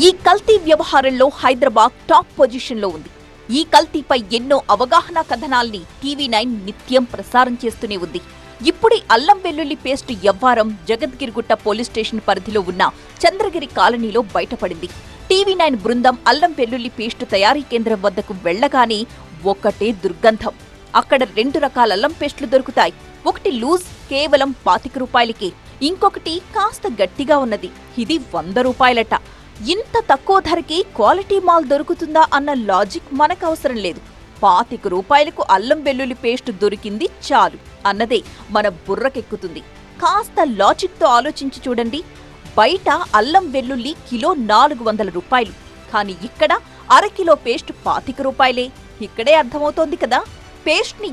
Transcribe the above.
ఈ కల్తీ వ్యవహారంలో హైదరాబాద్ టాప్ పొజిషన్లో ఉంది. ఈ కల్తీపై ఎన్నో అవగాహన కథనాల్ని టీవీ9 నిత్యం ప్రసారం చేస్తూనే ఉంది. ఇప్పుడే అల్లం వెల్లుల్లి పేస్ట్ వ్యవహారం జగద్గిరిగుట్ట పోలీస్ స్టేషన్ పరిధిలో ఉన్న చంద్రగిరి కాలనీలో బయటపడింది. టీవీ9 బృందం అల్లం వెల్లుల్లి పేస్టు తయారీ కేంద్రం వద్దకు వెళ్లగానే ఒకటే దుర్గంధం. అక్కడ 2 రకాల అల్లం పేస్టులు దొరుకుతాయి. ఒకటి లూజ్, కేవలం 25 రూపాయలకే. ఇంకొకటి కాస్త గట్టిగా ఉన్నది. ఇది 100 రూపాయలట. ఇంత తక్కువ ధరకి క్వాలిటీ మాల్ దొరుకుతుందా అన్న లాజిక్ మనకవసరం లేదు. 25 రూపాయలకు అల్లం వెల్లుల్లి పేస్ట్ దొరికింది చాలు అన్నదే మన బుర్రకెక్కుతుంది. కాస్త లాజిక్తో ఆలోచించి చూడండి. బయట అల్లం వెల్లుల్లి కిలో 400 రూపాయలు, కానీ ఇక్కడ అరకిలో పేస్ట్ 25 రూపాయలే. ఇక్కడే అర్థమవుతోంది కదా. పేస్ట్ని